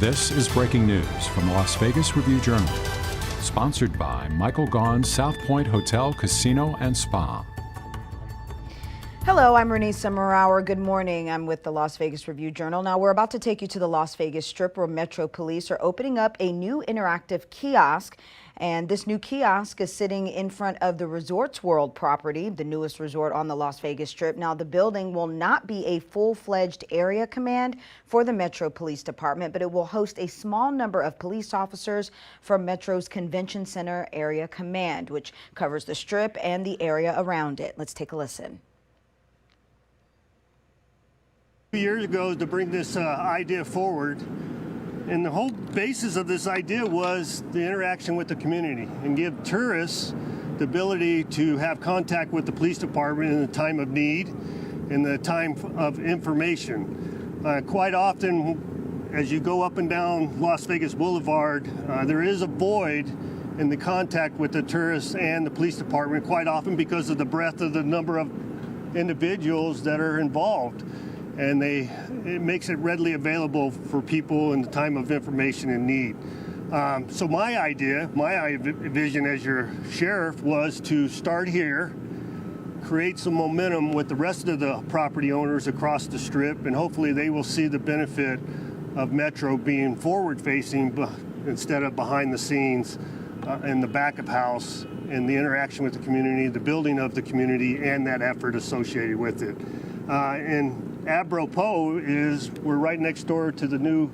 This is breaking news from the Las Vegas Review-Journal, sponsored by Michael Gaughan's South Point Hotel, Casino, and Spa. Hello, I'm Renee Summerhour. Good morning. I'm with the Las Vegas Review-Journal. Now, we're about to take you to the Las Vegas Strip, where Metro Police are opening up a new interactive kiosk. And this new kiosk is sitting in front of the Resorts World property, the newest resort on the Las Vegas Strip. Now, the building will not be a full-fledged area command for the Metro Police Department, but it will host a small number of police officers from Metro's Convention Center Area Command, which covers the Strip and the area around it. Let's take a listen. 2 years ago to bring this idea forward, and the whole basis of this idea was the interaction with the community and give tourists the ability to have contact with the police department in the time of need, in the time of information. Quite often, as you go up and down Las Vegas Boulevard, there is a void in the contact with the tourists and the police department, quite often because of the breadth of the number of individuals that are involved. And it makes it readily available for people in the time of information and need. So my vision as your sheriff was to start here, create some momentum with the rest of the property owners across the Strip, and hopefully they will see the benefit of Metro being forward-facing instead of behind the scenes in the back of house, and the interaction with the community, the building of the community, and that effort associated with it. And apropos is we're right next door to the new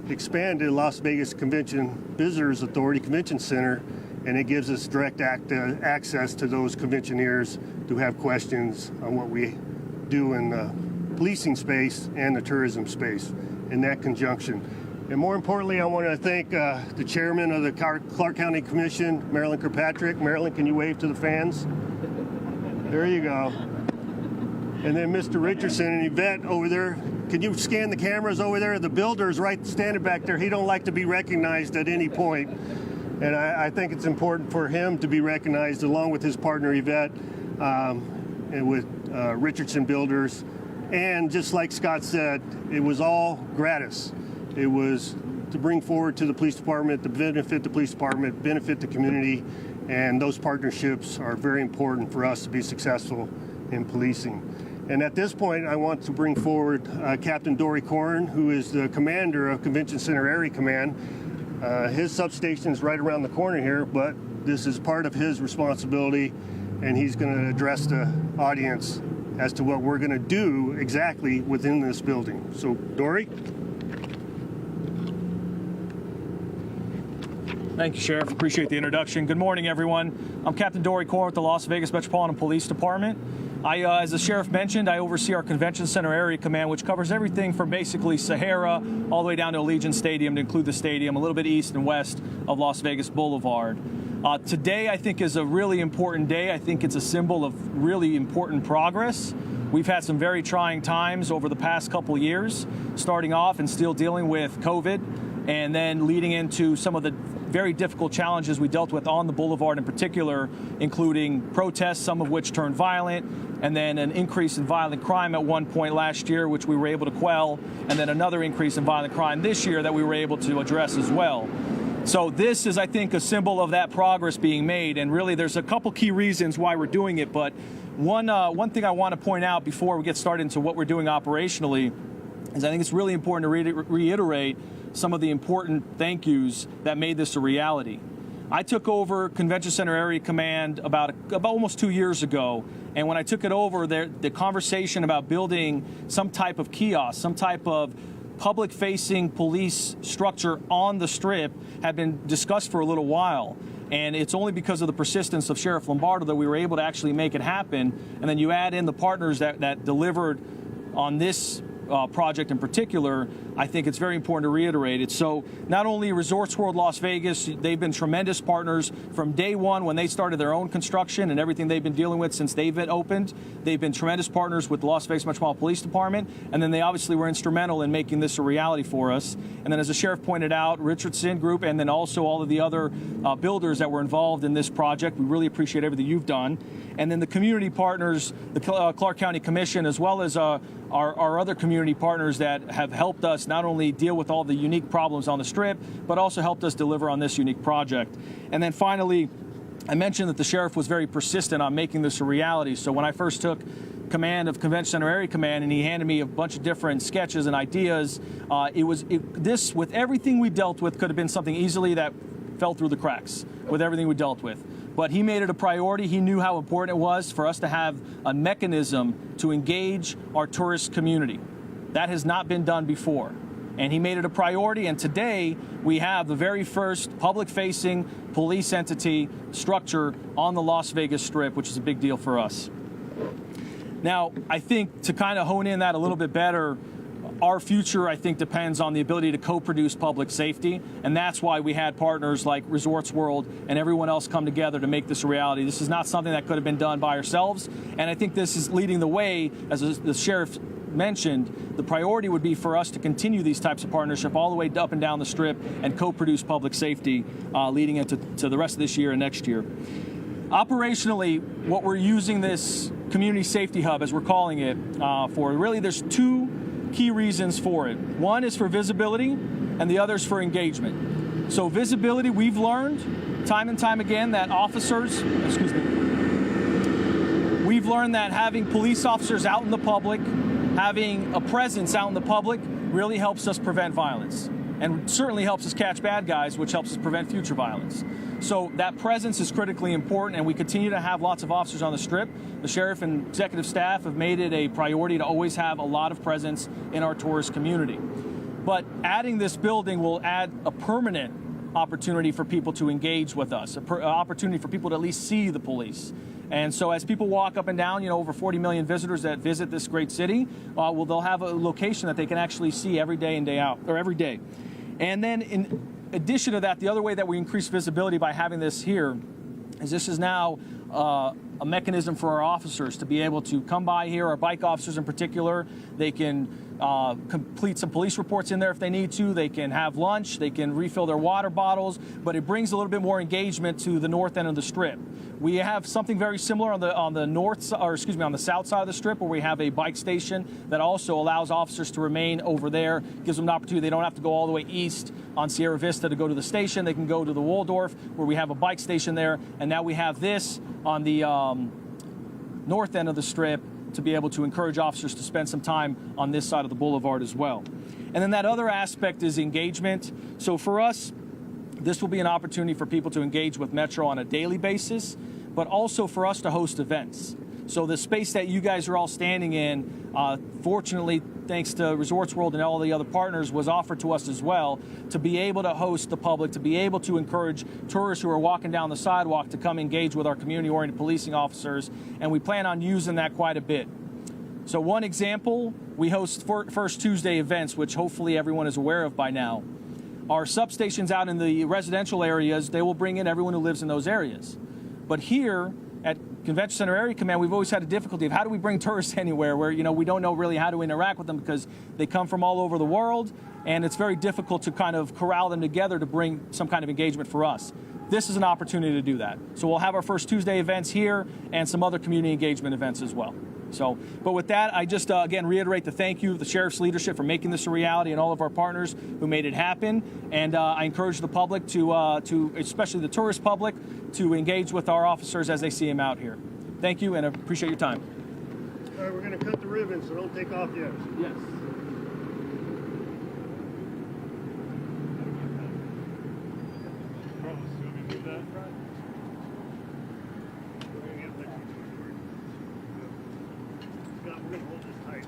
expanded Las Vegas Convention Visitors Authority Convention Center, and it gives us direct access to those conventioneers who have questions on what we do in the policing space and the tourism space in that conjunction. And more importantly, I want to thank the chairman of the Clark County Commission, Marilyn Kirkpatrick. Marilyn, can you wave to the fans? There you go. And then Mr. Richardson and Yvette over there. Can you scan the cameras over there? The builder's right standing back there. He don't like to be recognized at any point. And I think it's important for him to be recognized along with his partner Yvette and with Richardson Builders. And just like Scott said, it was all gratis. It was to bring forward to the police department, to benefit the police department, benefit the community. And those partnerships are very important for us to be successful in policing. And at this point, I want to bring forward Captain DORI, who is the commander of Convention Center Area Command. His substation is right around the corner here, but this is part of his responsibility, and he's going to address the audience as to what we're going to do exactly within this building. So, DORI? Thank you, Sheriff. Appreciate the introduction. Good morning, everyone. I'm Captain DORI with the Las Vegas Metropolitan Police Department. As the Sheriff mentioned, I oversee our Convention Center Area Command, which covers everything from basically Sahara all the way down to Allegiant Stadium, to include the stadium, a little bit east and west of Las Vegas Boulevard. Today, I think, is a really important day. I think it's a symbol of really important progress. We've had some very trying times over the past couple years, starting off and still dealing with COVID, and then leading into some of the very difficult challenges we dealt with on the boulevard in particular, including protests, some of which turned violent, and then an increase in violent crime at one point last year, which we were able to quell, and then another increase in violent crime this year that we were able to address as well. So this is, I think, a symbol of that progress being made, and really there's a couple key reasons why we're doing it, but one thing I want to point out before we get started into what we're doing operationally is I think it's really important to reiterate some of the important thank yous that made this a reality. I took over Convention Center Area Command about almost 2 years ago, and when I took it over, the conversation about building some type of kiosk, some type of public-facing police structure on the Strip had been discussed for a little while. And it's only because of the persistence of Sheriff Lombardo that we were able to actually make it happen. And then you add in the partners that delivered on this project in particular, I think it's very important to reiterate it. So not only Resorts World Las Vegas, they've been tremendous partners from day one when they started their own construction and everything they've been dealing with since they've opened. They've been tremendous partners with the Las Vegas Metropolitan Police Department, and then they obviously were instrumental in making this a reality for us. And then as the Sheriff pointed out, Richardson Group, and then also all of the other builders that were involved in this project, we really appreciate everything you've done. And then the community partners, the Clark County Commission, as well as our other community partners that have helped us not only deal with all the unique problems on the Strip, but also helped us deliver on this unique project. And then finally, I mentioned that the sheriff was very persistent on making this a reality. So when I first took command of Convention Center Area Command and he handed me a bunch of different sketches and ideas, this, with everything we dealt with, could have been something easily that fell through the cracks with everything we dealt with. But he made it a priority. He knew how important it was for us to have a mechanism to engage our tourist community. That has not been done before. And he made it a priority, and today we have the very first public-facing police entity structure on the Las Vegas Strip, which is a big deal for us. Now, I think to kind of hone in that a little bit better, our future, I think, depends on the ability to co-produce public safety, and that's why we had partners like Resorts World and everyone else come together to make this a reality. This is not something that could have been done by ourselves, and I think this is leading the way, as the sheriff mentioned. The priority would be for us to continue these types of partnership all the way up and down the Strip and co-produce public safety leading into the rest of this year and next year. Operationally, what we're using this community safety hub, as we're calling it, for, really there's two key reasons for it. One is for visibility and the other is for engagement. So visibility, we've learned time and time again that we've learned that having police officers out in the public, having a presence out in the public, really helps us prevent violence, and certainly helps us catch bad guys, which helps us prevent future violence. So that presence is critically important, and we continue to have lots of officers on the Strip. The sheriff and executive staff have made it a priority to always have a lot of presence in our tourist community. But adding this building will add a permanent opportunity for people to engage with us, an opportunity for people to at least see the police. And so as people walk up and down, over 40 million visitors that visit this great city, they'll have a location that they can actually see every day and day out, or every day. And then in addition to that, the other way that we increase visibility by having this here is this is now a mechanism for our officers to be able to come by here, our bike officers in particular. They can complete some police reports in there if they need to. They can have lunch. They can refill their water bottles. But it brings a little bit more engagement to the north end of the Strip. We have something very similar on the on the south side of the Strip, where we have a bike station that also allows officers to remain over there, gives them an opportunity. They don't have to go all the way east on Sierra Vista to go to the station. They can go to the Waldorf, where we have a bike station there. And now we have this on the north end of the Strip to be able to encourage officers to spend some time on this side of the boulevard as well. And then that other aspect is engagement. So for us, this will be an opportunity for people to engage with Metro on a daily basis, but also for us to host events. So the space that you guys are all standing in, fortunately, thanks to Resorts World and all the other partners, was offered to us as well, to be able to host the public, to be able to encourage tourists who are walking down the sidewalk to come engage with our community-oriented policing officers, and we plan on using that quite a bit. So one example, we host First Tuesday events, which hopefully everyone is aware of by now. Our substations out in the residential areas, they will bring in everyone who lives in those areas. But here at Convention Center Area Command, we've always had a difficulty of how do we bring tourists anywhere where, we don't know really how to interact with them because they come from all over the world, and it's very difficult to kind of corral them together to bring some kind of engagement for us. This is an opportunity to do that. So we'll have our First Tuesday events here and some other community engagement events as well. But with that, I just, again, reiterate the thank you of the Sheriff's leadership for making this a reality and all of our partners who made it happen. And I encourage the public to, especially the tourist public, to engage with our officers as they see them out here. Thank you, and I appreciate your time. All right, we're going to cut the ribbon, so don't take off yet. Yes. We're going to hold this tight.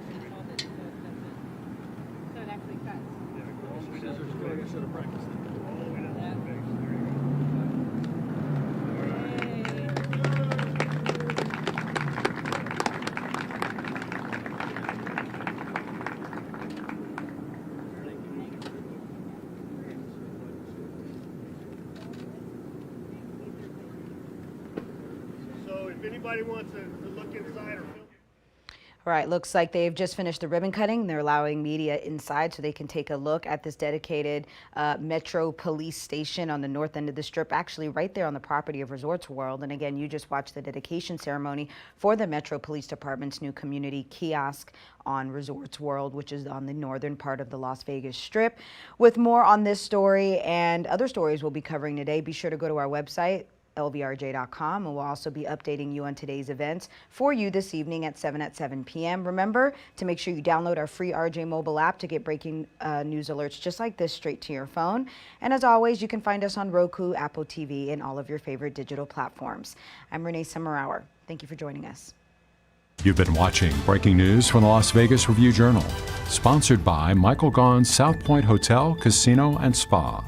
So it actually cuts. Yeah, go all the way down to the face. I should have practiced it. All the way down to the face. There you go. So if anybody wants to look inside or All right, looks like they've just finished the ribbon cutting. They're allowing media inside so they can take a look at this dedicated Metro Police station on the north end of the Strip, actually right there on the property of Resorts World. And again, you just watched the dedication ceremony for the Metro Police Department's new community kiosk on Resorts World, which is on the northern part of the Las Vegas Strip. With more on this story and other stories we'll be covering today, be sure to go to our website, lvrj.com, and we'll also be updating you on today's events for you this evening at 7 p.m. Remember to make sure you download our free RJ mobile app to get breaking news alerts just like this straight to your phone. And as always, you can find us on Roku, Apple TV, and all of your favorite digital platforms. I'm Renee Summerhour. Thank you for joining us. You've been watching breaking news from the Las Vegas Review-Journal, sponsored by Michael Gaughan's South Point Hotel, Casino, and Spa.